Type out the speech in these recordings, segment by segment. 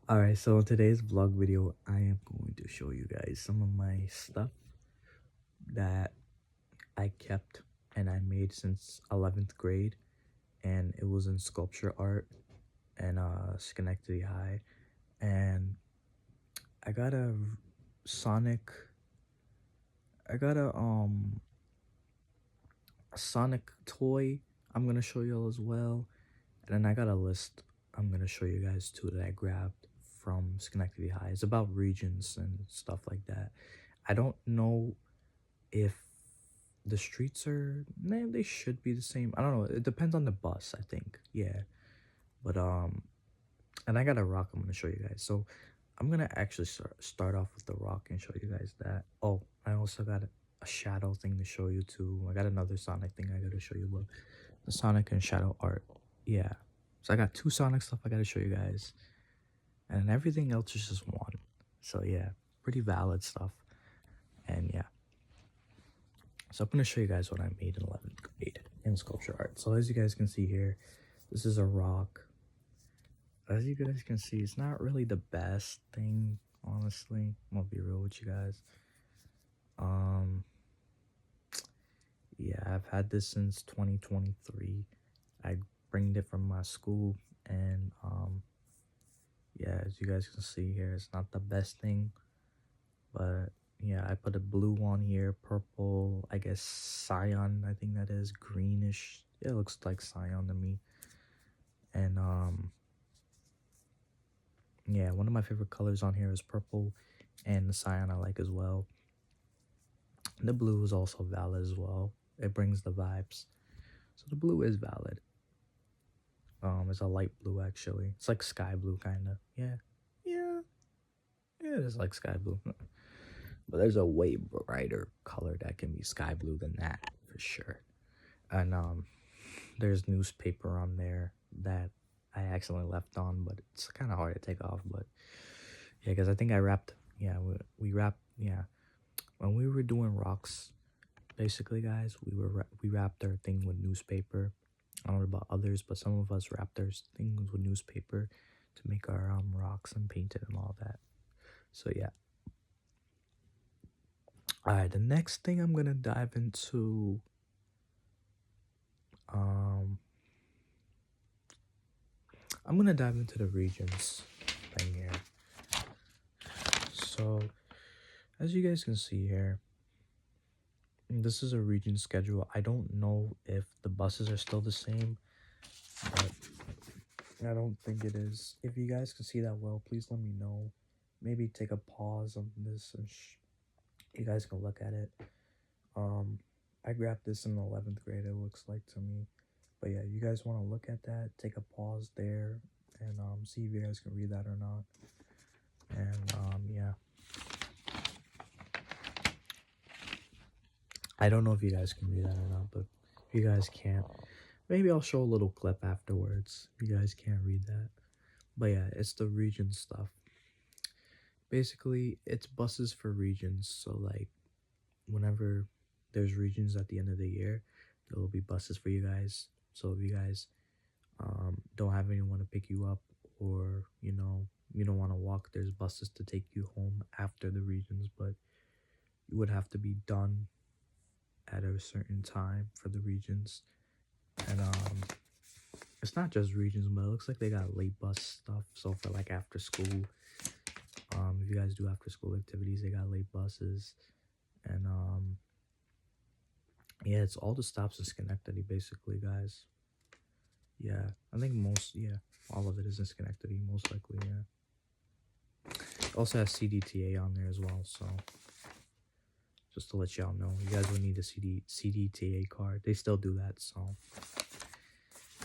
Alright, so in today's vlog video, I am going to show you guys some of my stuff that I kept and I made since 11th grade, and it was in sculpture art and Schenectady High. And I got Sonic I got a Sonic toy I'm gonna show y'all as well. And then I got a list I'm gonna show you guys too that I grabbed from Schenectady High. It's about regions and stuff like that. I don't know if the streets are, nah, they should be the same. I don't know. It depends on the bus, I think. Yeah. But and I got a rock I'm gonna show you guys. So I'm gonna actually start off with the rock and show you guys that. Oh, I also got a shadow thing to show you too. I got another Sonic thing I gotta show you, but the Sonic and shadow art. Yeah. So I got two Sonic stuff I gotta show you guys, and everything else is just one. So yeah, pretty valid stuff. And yeah. So I'm going to show you guys what I made in 11th grade in sculpture art. So as you guys can see here, this is a rock. As you guys can see, it's not really the best thing, honestly. I'm going to be real with you guys. Yeah, I've had this since 2023. I bringed it from my school, and yeah, as you guys can see here, it's not the best thing, but yeah, I put a blue on here, purple, I guess cyan, I think that is, greenish. It looks like cyan to me. And yeah, one of my favorite colors on here is purple, and the cyan I like as well. The blue is also valid as well. It brings the vibes. So the blue is valid. It's a light blue actually. It's like sky blue kinda. Yeah. Yeah. Yeah, it is like sky blue. But there's a way brighter color that can be sky blue than that for sure. And there's newspaper on there that I accidentally left on, but it's kind of hard to take off. But yeah, because I think I wrapped. Yeah, we wrapped. Yeah, when we were doing rocks, basically, guys, we wrapped our thing with newspaper. I don't know about others, but some of us wrapped our things with newspaper to make our rocks and paint it and all that. So yeah. Alright, the next thing I'm gonna dive into I'm gonna dive into the regions thing here. So as you guys can see here, this is a region schedule. I don't know if the buses are still the same, but I don't think it is. If you guys can see that well, please let me know. Maybe take a pause on this and you guys can look at it. I grabbed this in 11th grade, it looks like to me. But yeah, you guys want to look at that, take a pause there, and see if you guys can read that or not. And yeah. I don't know if you guys can read that or not, but if you guys can't, maybe I'll show a little clip afterwards if you guys can't read that. But yeah, it's the region stuff. Basically, it's buses for regions. So like, whenever there's regions at the end of the year, there will be buses for you guys. So if you guys don't have anyone to pick you up, or you don't want to walk, there's buses to take you home after the regions, but you would have to be done at a certain time for the regions. And it's not just regions, but it looks like they got late bus stuff. So for like after school, if you guys do after school activities, they got late buses. And yeah, it's all the stops in Schenectady basically, guys. Yeah, I think all of it is in Schenectady, most likely. Yeah, it also has CDTA on there as well, so just to let y'all know, you guys would need a CDTA card. They still do that, so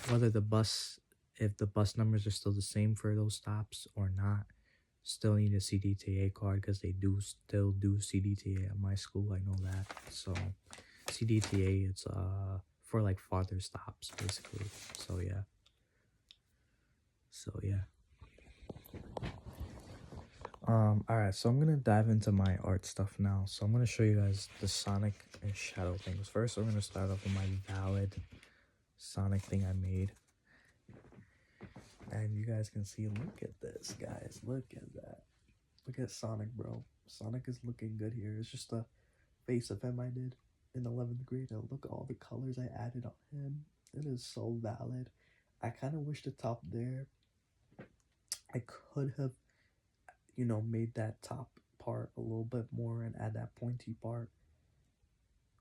whether if the bus numbers are still the same for those stops or not, still need a CDTA card, because they do still do CDTA at my school. I know that. So CDTA, it's for like farther stops basically. So yeah. Alright, so I'm gonna dive into my art stuff now. So I'm gonna show you guys the Sonic and Shadow things. First, I'm gonna start off with my valid Sonic thing I made. And you guys can see, look at this, guys. Look at that. Look at Sonic, bro. Sonic is looking good here. It's just a face of him I did in 11th grade. And look at all the colors I added on him. It is so valid. I kind of wish the top there, I could have, made that top part a little bit more and add that pointy part.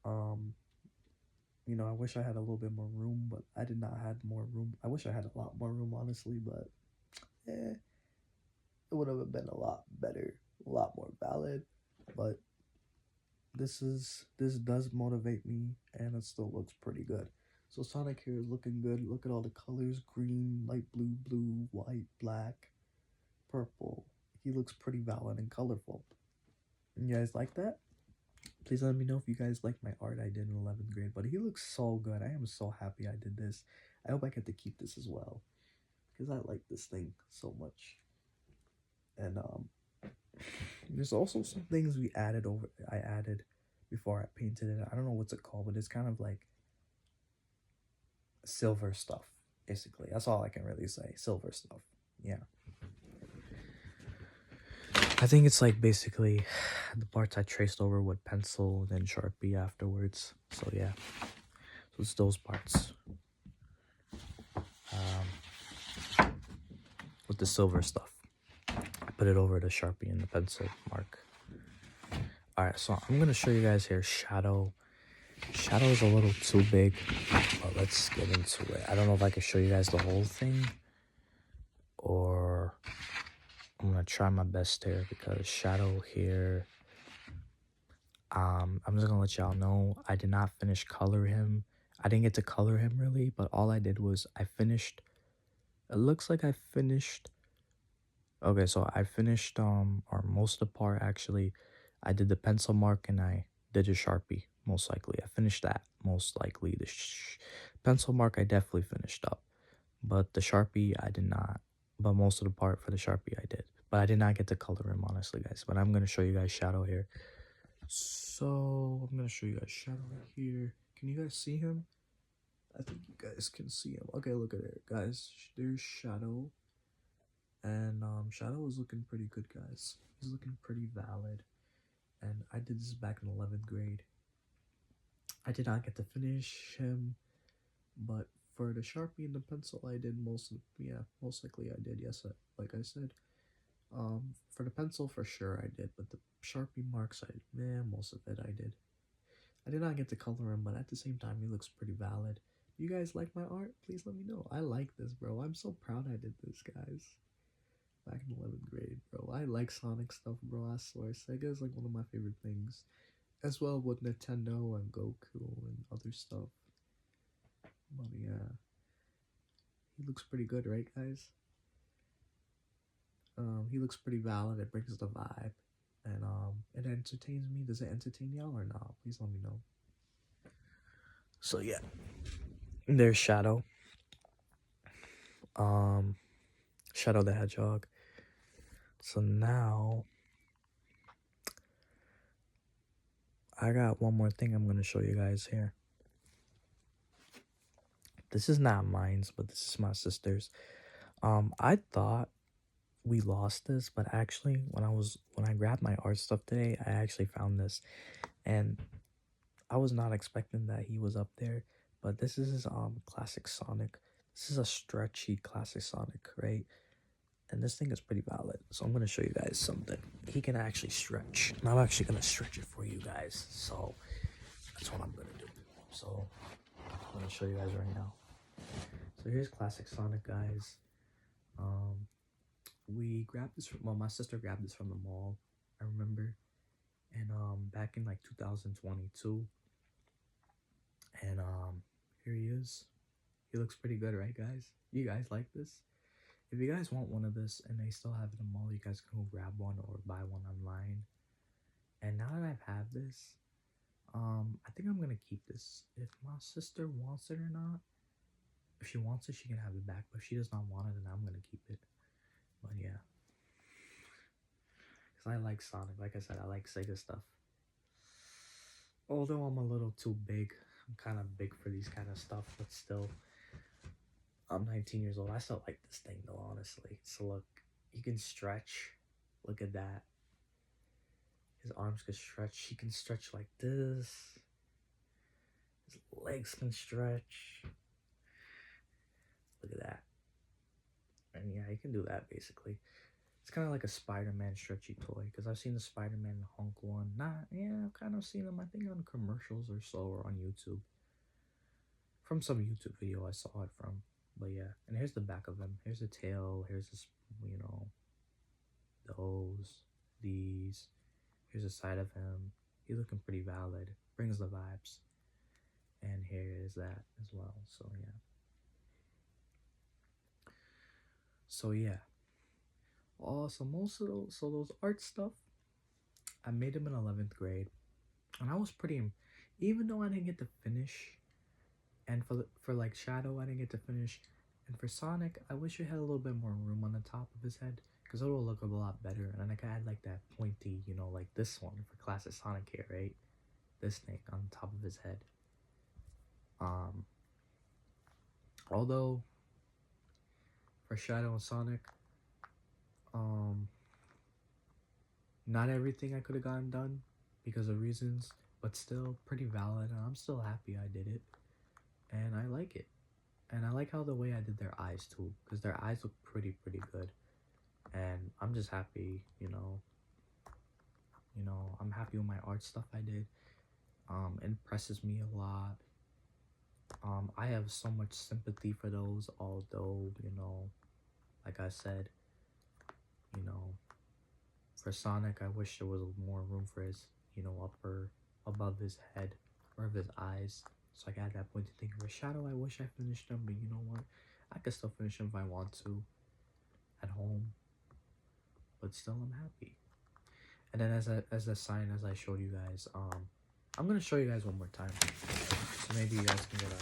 Um, I wish I had a little bit more room, but I did not have more room. I wish I had a lot more room, honestly, but it would have been a lot better, a lot more valid. But this does motivate me, and it still looks pretty good. So Sonic here is looking good. Look at all the colors: green, light blue, blue, white, black, purple. He looks pretty valid and colorful. You guys like that? Please let me know if you guys like my art I did in 11th grade. But he looks so good. I am so happy I did this. I hope I get to keep this as well, because I like this thing so much. And there's also some things I added before I painted it. I don't know what's it called, but it's kind of like silver stuff, basically. That's all I can really say. Silver stuff. Yeah. I think it's like basically the parts I traced over with pencil and then Sharpie afterwards. So yeah. So it's those parts. With the silver stuff. I put it over the Sharpie and the pencil mark. Alright, so I'm gonna show you guys here shadow. Shadow is a little too big, but let's get into it. I don't know if I can show you guys the whole thing, or I'm gonna try my best here, because shadow here, I'm just gonna let y'all know I did not finish color him. I didn't get to color him really, but all I did was it looks like I finished. Okay, so I finished or most of the part actually. I did the pencil mark and I did a Sharpie, most likely. I finished that, most likely. The pencil mark I definitely finished up, but the Sharpie I did not. But most of the part for the Sharpie I did. But I did not get to color him, honestly, guys. But I'm going to show you guys shadow here. So I'm going to show you guys shadow right here. Can you guys see him? I think you guys can see him. Okay, look at it, guys. There's shadow. And shadow is looking pretty good, guys. He's looking pretty valid. And I did this back in 11th grade. I did not get to finish him, but for the Sharpie and the pencil, I did most likely I did, yes, like I said. For the pencil, for sure I did, but the Sharpie marks, most of it I did. I did not get to color him, but at the same time, he looks pretty valid. You guys like my art? Please let me know. I like this, bro. I'm so proud I did this, guys. Back in 11th grade, bro. I like Sonic stuff, bro. I swear. Sega is like one of my favorite things. As well with Nintendo and Goku and other stuff. But yeah. He looks pretty good, right, guys? He looks pretty valid. It brings the vibe. And it entertains me. Does it entertain y'all or not? Please let me know. So yeah. There's Shadow. Shadow the Hedgehog. So now I got one more thing I'm gonna show you guys here. This is not mine's, but this is my sister's. I thought we lost this, but actually when I grabbed my art stuff today, I actually found this, and I was not expecting that he was up there. But this is his classic Sonic. This is a stretchy classic Sonic, right? And this thing is pretty valid. So I'm gonna show you guys something. He can actually stretch. And I'm actually gonna stretch it for you guys. So that's what I'm gonna do. So I'm gonna show you guys right now. So here's classic Sonic, guys. We grabbed this from, well, my sister grabbed this from the mall, I remember. And back in like 2022. And here he is. He looks pretty good, right, guys? You guys like this? If you guys want one of this and they still have it in the mall, you guys can go grab one or buy one online. And now that I've had this, I think I'm gonna keep this. If my sister wants it or not, if she wants it, she can have it back. But if she does not want it, then I'm gonna keep it. But yeah, because I like Sonic. Like I said, I like Sega stuff. Although I'm a little too big, I'm kind of big for these kind of stuff, but still, I'm 19 years old. I still like this thing though, honestly. So look, you can stretch. Look at that. His arms can stretch. He can stretch like this. His legs can stretch. Look at that. And yeah, he can do that basically. It's kind of like a Spider-Man stretchy toy, because I've seen the Spider-Man Hunk one. I've kind of seen them, I think, on commercials or so, or on YouTube. From some YouTube video I saw it from. But yeah, and here's the back of him. Here's the tail. Here's this, those, these. Here's the side of him. He's looking pretty valid. Brings the vibes. And here is that as well. So yeah. So yeah. So most of those art stuff, I made them in 11th grade, and I was pretty, even though I didn't get to finish, and for like Shadow I didn't get to finish, and for Sonic I wish it had a little bit more room on the top of his head, because it will look a lot better, and then I could add like that pointy, like this one for classic Sonic here, right? This thing on the top of his head. Although for Shadow and Sonic, not everything I could have gotten done because of reasons, but still pretty valid, and I'm still happy I did it, and I like it. And I like how the way I did their eyes too, because their eyes look pretty good, and I'm just happy, I'm happy with my art stuff I did. It impresses me a lot. I have so much sympathy for those, although, like I said, for Sonic, I wish there was more room for his, above his head, or of his eyes, so I got that pointed thing. For Shadow, I wish I finished them, but you know what? I could still finish them if I want to, at home, but still I'm happy. And then as a sign, as I showed you guys, I'm gonna show you guys one more time, so maybe you guys can get a,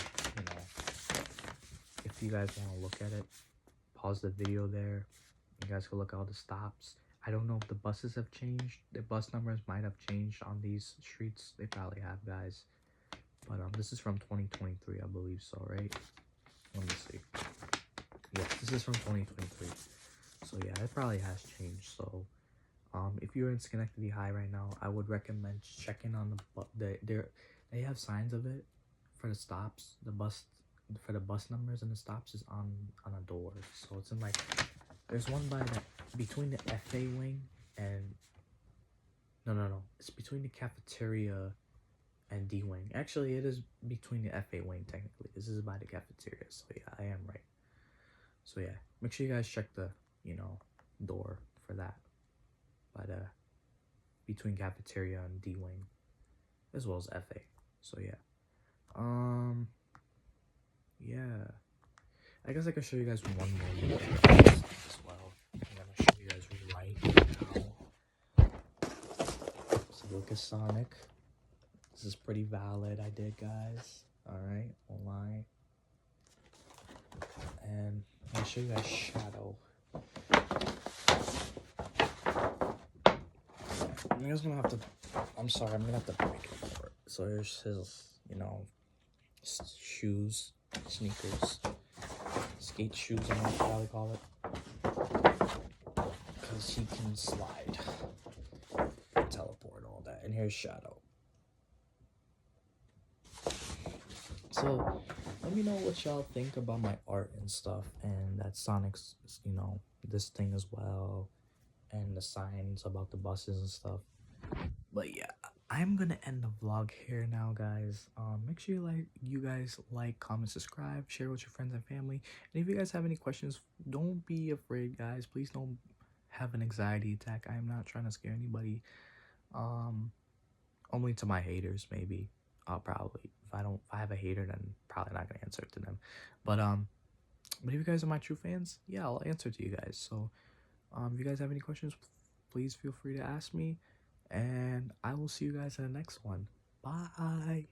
if you guys want to look at it, pause the video there. You guys can look at all the stops. I don't know if the buses have changed. The bus numbers might have changed on these streets. They probably have, guys. But this is from 2023, I believe so, right? Let me see. Yeah, this is from 2023. So yeah, it probably has changed. So if you're in Schenectady High right now, I would recommend checking on they have signs of it for the stops. For the bus numbers and the stops is on a door. So it's in like, there's one between the FA wing and no, it's between the cafeteria and D wing. Actually, it is between the FA wing technically. This is by the cafeteria, so yeah, I am right. So yeah, make sure you guys check the door for that by the between cafeteria and D wing, as well as FA. So yeah, yeah, I guess I can show you guys one more as well. I'm gonna show you guys right now. So look at Sonic. This is pretty valid. I did, guys. All right, won't lie. And I'm gonna show you guys Shadow. You guys gonna have to. I'm sorry. I'm gonna have to break it apart. So here's his, shoes, sneakers, skate shoes. I'm gonna probably call it, because he can slide, teleport, all that. And here's Shadow. So let me know what y'all think about my art and stuff, and that Sonic's, this thing as well, and the signs about the buses and stuff. But yeah, I'm gonna end the vlog here now, guys. Make sure you guys like, comment, subscribe, share with your friends and family. And if you guys have any questions, don't be afraid, guys. Please don't have an anxiety attack. I am not trying to scare anybody. Only to my haters, maybe. I'll probably, if I have a hater, then probably not gonna answer to them. But if you guys are my true fans, yeah, I'll answer to you guys. So if you guys have any questions, please feel free to ask me, and I will see you guys in the next one. Bye.